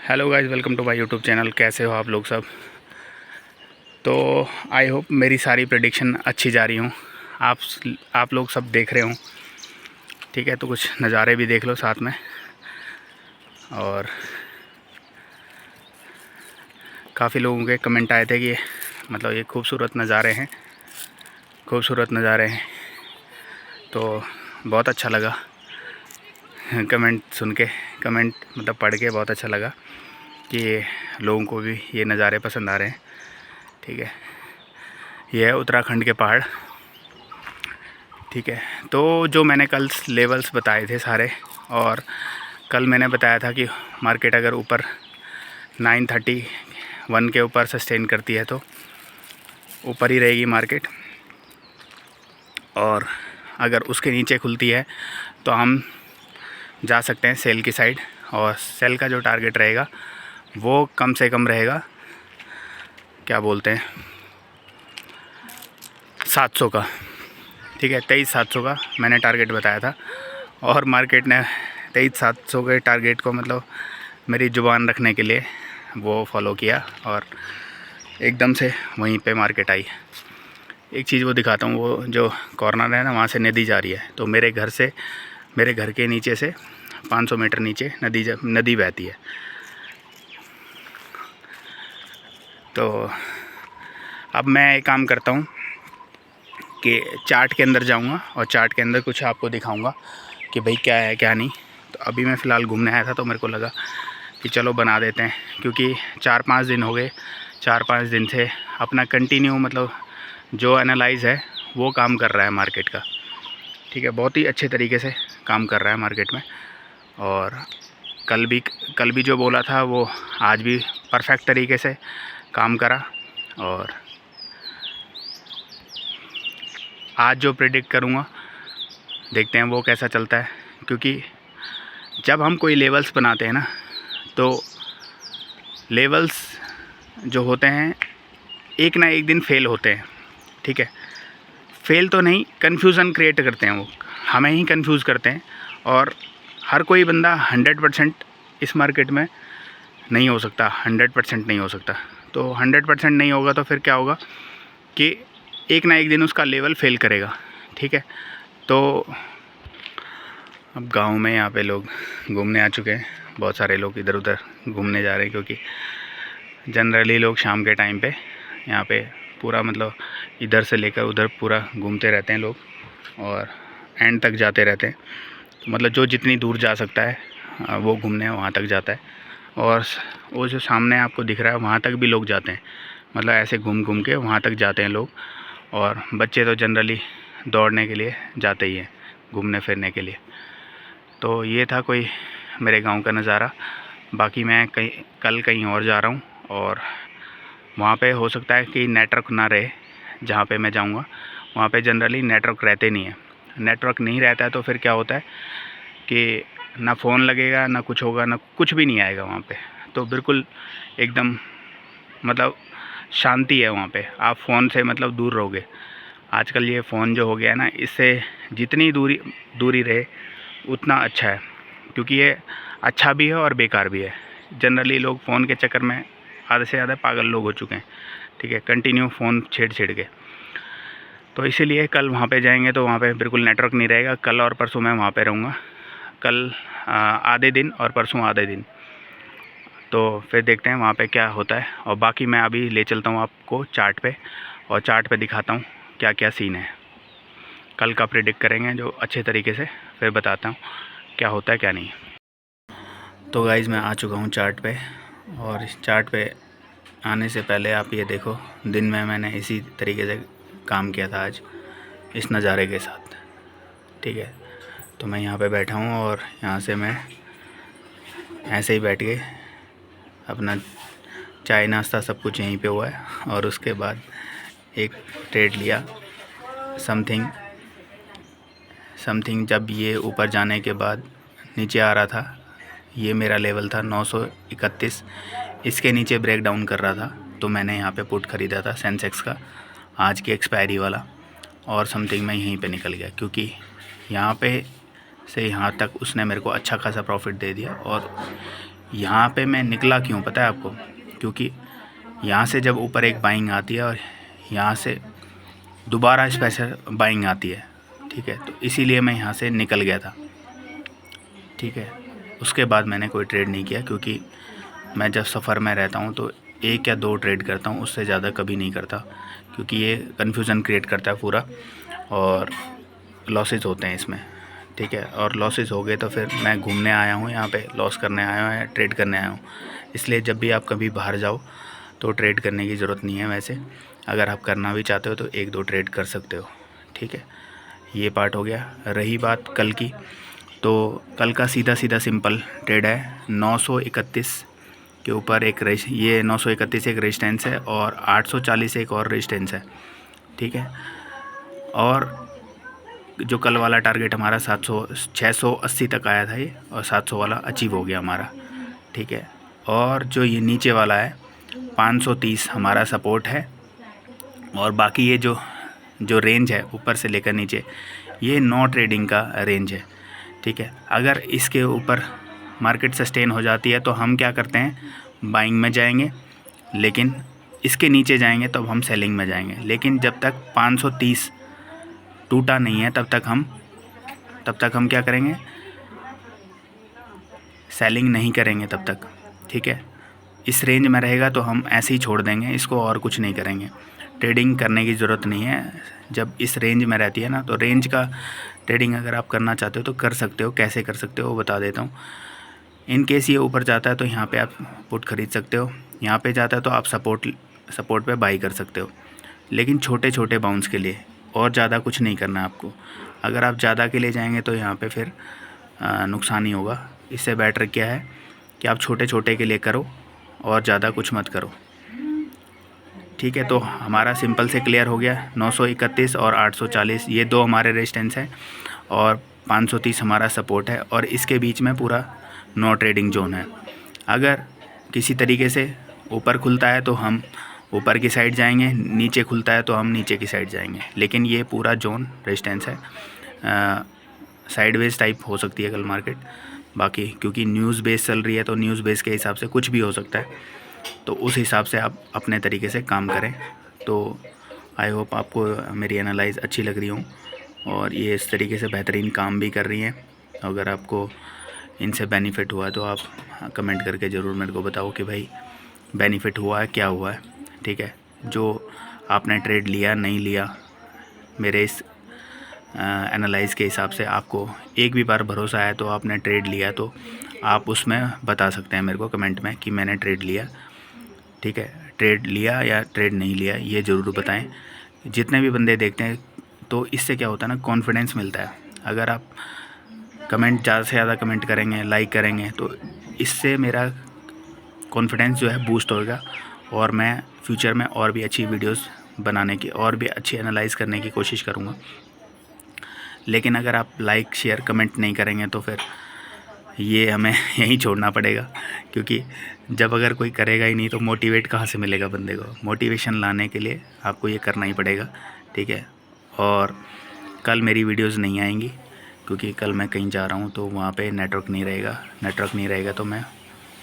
Hello guys, welcome to my YouTube channel. कैसे हो आप लोग सब? तो आई होप मेरी सारी प्रेडिक्शन अच्छी जा रही हूँ। आप लोग सब देख रहे हो, ठीक है? तो कुछ नज़ारे भी देख लो साथ में। और काफ़ी लोगों के कमेंट आए थे कि मतलब ये खूबसूरत नज़ारे हैं, खूबसूरत नज़ारे हैं। तो बहुत अच्छा लगा कमेंट सुन के, कमेंट मतलब पढ़ के बहुत अच्छा लगा कि लोगों को भी ये नज़ारे पसंद आ रहे हैं। ठीक है, ये है उत्तराखंड के पहाड़। ठीक है, तो जो मैंने कल लेवल्स बताए थे सारे, और कल मैंने बताया था कि मार्केट अगर ऊपर 931 के ऊपर सस्टेन करती है तो ऊपर ही रहेगी मार्केट, और अगर उसके नीचे खुलती है तो हम जा सकते हैं सेल की साइड। और सेल का जो टारगेट रहेगा वो कम से कम रहेगा, क्या बोलते हैं, 700 का। ठीक है, 23,700 का मैंने टारगेट बताया था, और मार्केट ने 23,700 के टारगेट को मतलब मेरी ज़ुबान रखने के लिए वो फॉलो किया, और एकदम से वहीं पे मार्केट आई। एक चीज़ वो दिखाता हूँ, वो जो कॉर्नर है ना, वहाँ से नदी जा रही है। तो मेरे घर के नीचे से 500 मीटर नीचे नदी बहती है। तो अब मैं एक काम करता हूँ कि चार्ट के अंदर जाऊंगा और चार्ट के अंदर कुछ आपको दिखाऊंगा कि भाई क्या है क्या नहीं। तो अभी मैं फ़िलहाल घूमने आया था, तो मेरे को लगा कि चलो बना देते हैं, क्योंकि 4-5 दिन हो गए, 4-5 दिन से अपना कंटिन्यू मतलब जो एनालाइज है वो काम कर रहा है मार्केट का। ठीक है, बहुत ही अच्छे तरीके से काम कर रहा है मार्केट में। और कल भी जो बोला था वो आज भी परफेक्ट तरीके से काम करा। और आज जो प्रेडिक्ट करूँगा देखते हैं वो कैसा चलता है, क्योंकि जब हम कोई लेवल्स बनाते हैं ना, तो लेवल्स जो होते हैं एक ना एक दिन फेल होते हैं। ठीक है, फेल तो नहीं, कन्फ्यूज़न क्रिएट करते हैं, वो हमें ही कन्फ्यूज़ करते हैं। और हर कोई बंदा 100% इस मार्केट में नहीं हो सकता, 100% नहीं हो सकता। तो 100% नहीं होगा तो फिर क्या होगा कि एक ना एक दिन उसका लेवल फेल करेगा। ठीक है, तो अब गांव में यहाँ पे लोग घूमने आ चुके हैं, बहुत सारे लोग इधर उधर घूमने जा रहे हैं, क्योंकि जनरली लोग शाम के टाइम पे यहाँ पे पूरा मतलब इधर से लेकर उधर पूरा घूमते रहते हैं लोग, और एंड तक जाते रहते हैं। तो मतलब जो जितनी दूर जा सकता है वो घूमने वहाँ तक जाता है। और वो जो सामने आपको दिख रहा है वहाँ तक भी लोग जाते हैं, मतलब ऐसे घूम घूम के वहाँ तक जाते हैं लोग। और बच्चे तो जनरली दौड़ने के लिए जाते ही हैं, घूमने फिरने के लिए। तो ये था कोई मेरे गांव का नज़ारा। बाकी मैं कल कहीं और जा रहा हूँ, और वहाँ पे हो सकता है कि नेटवर्क ना रहे। जहाँ पे मैं जाऊँगा वहाँ पे जनरली नेटवर्क रहते नहीं है। नेटवर्क नहीं रहता है तो फिर क्या होता है कि ना फ़ोन लगेगा, ना कुछ होगा, ना कुछ भी नहीं आएगा वहाँ पे। तो बिल्कुल एकदम मतलब शांति है वहाँ पे। आप फ़ोन से मतलब दूर रहोगे। आजकल ये फ़ोन जो हो गया है ना, इससे जितनी दूरी रहे उतना अच्छा है, क्योंकि ये अच्छा भी है और बेकार भी है। जनरली लोग फ़ोन के चक्कर में आधे से ज़्यादा पागल लोग हो चुके हैं। ठीक है, कंटिन्यू फ़ोन छेड़ के। तो इसीलिए कल वहाँ पे जाएंगे तो वहाँ पे बिल्कुल नेटवर्क नहीं रहेगा। कल और परसों मैं वहाँ पे रहूँगा, कल आधे दिन और परसों आधे दिन। तो फिर देखते हैं वहाँ पे क्या होता है। और बाकी मैं अभी ले चलता हूँ आपको चार्ट पे, और चार्ट पे दिखाता हूँ क्या क्या सीन है। कल का प्रेडिक्ट करेंगे जो अच्छे तरीके से, फिर बताता हूँ क्या होता है क्या नहीं। तो गाइज़ मैं आ चुका हूँ चार्ट पे, और इस चार्ट पे आने से पहले आप ये देखो, दिन में मैंने इसी तरीके से काम किया था आज इस नज़ारे के साथ। ठीक है, तो मैं यहाँ पे बैठा हूँ, और यहाँ से मैं ऐसे ही बैठ के अपना चाय नाश्ता सब कुछ यहीं पे हुआ है। और उसके बाद एक ट्रेड लिया समथिंग जब ये ऊपर जाने के बाद नीचे आ रहा था, ये मेरा लेवल था 931। इसके नीचे ब्रेक डाउन कर रहा था, तो मैंने यहाँ पे पुट ख़रीदा था सेंसेक्स का, आज की एक्सपायरी वाला। और समथिंग मैं यहीं पे निकल गया, क्योंकि यहाँ पे से यहाँ तक उसने मेरे को अच्छा खासा प्रॉफिट दे दिया। और यहाँ पे मैं निकला क्यों पता है आपको? क्योंकि यहाँ से जब ऊपर एक बाइंग आती है और यहाँ से दोबारा स्पेशल बाइंग आती है, ठीक है, तो इसीलिए मैं यहाँ से निकल गया था, ठीक है। उसके बाद मैंने कोई ट्रेड नहीं किया, क्योंकि मैं जब सफ़र में रहता हूँ तो 1 या 2 ट्रेड करता हूँ, उससे ज़्यादा कभी नहीं करता, क्योंकि ये कन्फ्यूज़न क्रिएट करता है पूरा और लॉसेस होते हैं इसमें, ठीक है। और लॉसेस हो गए तो फिर मैं घूमने आया हूँ यहाँ पे, लॉस करने आया हूँ या ट्रेड करने आया हूँ। इसलिए जब भी आप कभी बाहर जाओ तो ट्रेड करने की ज़रूरत नहीं है। वैसे अगर आप करना भी चाहते हो तो 1-2 ट्रेड कर सकते हो, ठीक है। ये पार्ट हो गया। रही बात कल की, तो कल का सीधा सिंपल ट्रेड है 931 के ऊपर एक ये 931 एक रेजिस्टेंस है और 840 एक और रेजिस्टेंस है, ठीक है। और जो कल वाला टारगेट हमारा 680 तक आया था ये, और 700 वाला अचीव हो गया हमारा, ठीक है। और जो ये नीचे वाला है 530 हमारा सपोर्ट है, और बाकी ये जो रेंज है ऊपर से लेकर नीचे, ये नो ट्रेडिंग का रेंज है, ठीक है। अगर इसके ऊपर मार्केट सस्टेन हो जाती है तो हम क्या करते हैं, बाइंग में जाएंगे, लेकिन इसके नीचे जाएंगे तो हम सेलिंग में जाएंगे। लेकिन जब तक 530 टूटा नहीं है तब तक हम क्या करेंगे, सेलिंग नहीं करेंगे तब तक, ठीक है। इस रेंज में रहेगा तो हम ऐसे ही छोड़ देंगे इसको, और कुछ नहीं करेंगे। ट्रेडिंग करने की ज़रूरत नहीं है। जब इस रेंज में रहती है ना, तो रेंज का ट्रेडिंग अगर आप करना चाहते हो तो कर सकते हो। कैसे कर सकते हो वो बता देता हूँ। इन केस ये ऊपर जाता है तो यहाँ पे आप पुट खरीद सकते हो, यहाँ पे जाता है तो आप सपोर्ट पे बाई कर सकते हो, लेकिन छोटे छोटे बाउंस के लिए, और ज़्यादा कुछ नहीं करना है आपको। अगर आप ज़्यादा के लिए जाएंगे तो यहाँ पे फिर नुकसान ही होगा। इससे बेटर क्या है कि आप छोटे छोटे के लिए करो और ज़्यादा कुछ मत करो, ठीक है। तो हमारा सिंपल से क्लियर हो गया। 931 और 840 ये 2 हमारे रेजिस्टेंस हैं, और 530 हमारा सपोर्ट है, और इसके बीच में पूरा नो ट्रेडिंग जोन है। अगर किसी तरीके से ऊपर खुलता है तो हम ऊपर की साइड जाएंगे, नीचे खुलता है तो हम नीचे की साइड जाएंगे, लेकिन ये पूरा जोन रेजिस्टेंस है। साइडवेज टाइप हो सकती है कल मार्केट, बाकी क्योंकि न्यूज़ बेस चल रही है तो न्यूज़ बेस के हिसाब से कुछ भी हो सकता है, तो उस हिसाब से आप अपने तरीके से काम करें। तो आई होप आपको मेरी एनालाइज अच्छी लग रही हो, और ये इस तरीके से बेहतरीन काम भी कर रही हैं। अगर आपको इनसे बेनिफिट हुआ है तो आप कमेंट करके ज़रूर मेरे को बताओ कि भाई बेनिफिट हुआ है, क्या हुआ है, ठीक है। जो आपने ट्रेड लिया नहीं लिया, मेरे इस एनालाइज के हिसाब से आपको एक भी बार भरोसा है तो आपने ट्रेड लिया, तो आप उसमें बता सकते हैं मेरे को कमेंट में कि मैंने ट्रेड लिया, ठीक है। ट्रेड लिया या ट्रेड नहीं लिया ये ज़रूर बताएं। जितने भी बंदे देखते हैं तो इससे क्या होता है ना, कॉन्फिडेंस मिलता है। अगर आप कमेंट ज़्यादा से ज़्यादा कमेंट करेंगे, लाइक करेंगे, तो इससे मेरा कॉन्फिडेंस जो है बूस्ट होगा, और मैं फ्यूचर में और भी अच्छी वीडियोस बनाने की और भी अच्छी एनालाइज करने की कोशिश करूँगा। लेकिन अगर आप लाइक शेयर कमेंट नहीं करेंगे तो फिर ये हमें यहीं छोड़ना पड़ेगा, क्योंकि जब अगर कोई करेगा ही नहीं तो मोटिवेट कहाँ से मिलेगा बंदे को। मोटिवेशन लाने के लिए आपको ये करना ही पड़ेगा, ठीक है। और कल मेरी वीडियोस नहीं आएंगी, क्योंकि कल मैं कहीं जा रहा हूँ तो वहाँ पे नेटवर्क नहीं रहेगा तो मैं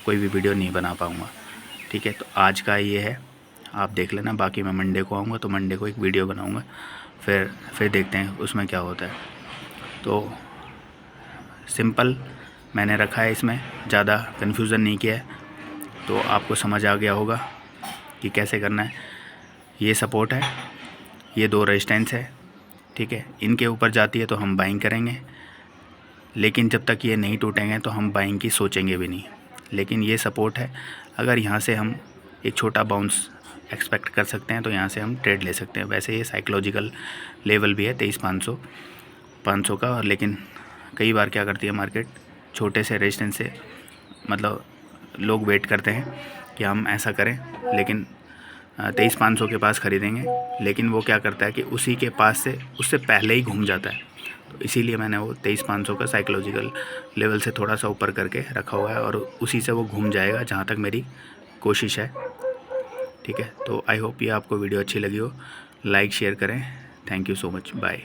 कोई भी वीडियो नहीं बना पाऊँगा, ठीक है। तो आज का ये है, आप देख लेना। बाकी मैं मंडे को आऊँगा तो मंडे को एक वीडियो बनाऊँगा, फिर देखते हैं उसमें क्या होता है। तो सिंपल मैंने रखा है, इसमें ज़्यादा कन्फ्यूज़न नहीं किया है, तो आपको समझ आ गया होगा कि कैसे करना है। ये सपोर्ट है, ये 2 रेजिस्टेंस है, ठीक है। इनके ऊपर जाती है तो हम बाइंग करेंगे, लेकिन जब तक ये नहीं टूटेंगे तो हम बाइंग की सोचेंगे भी नहीं। लेकिन ये सपोर्ट है, अगर यहाँ से हम एक छोटा बाउंस एक्सपेक्ट कर सकते हैं तो यहाँ से हम ट्रेड ले सकते हैं। वैसे ये साइकोलॉजिकल लेवल भी है 23,500 का, लेकिन कई बार क्या करती है मार्केट, छोटे से रेजिस्टेंस से मतलब लोग वेट करते हैं कि हम ऐसा करें, लेकिन 23,500 के पास ख़रीदेंगे, लेकिन वो क्या करता है कि उसी के पास से उससे पहले ही घूम जाता है। तो इसीलिए मैंने वो 23,500 का साइकोलॉजिकल लेवल से थोड़ा सा ऊपर करके रखा हुआ है, और उसी से वो घूम जाएगा जहाँ तक मेरी कोशिश है, ठीक है। तो आई होप ये आपको वीडियो अच्छी लगी हो। लाइक शेयर करें। Thank you so much, bye.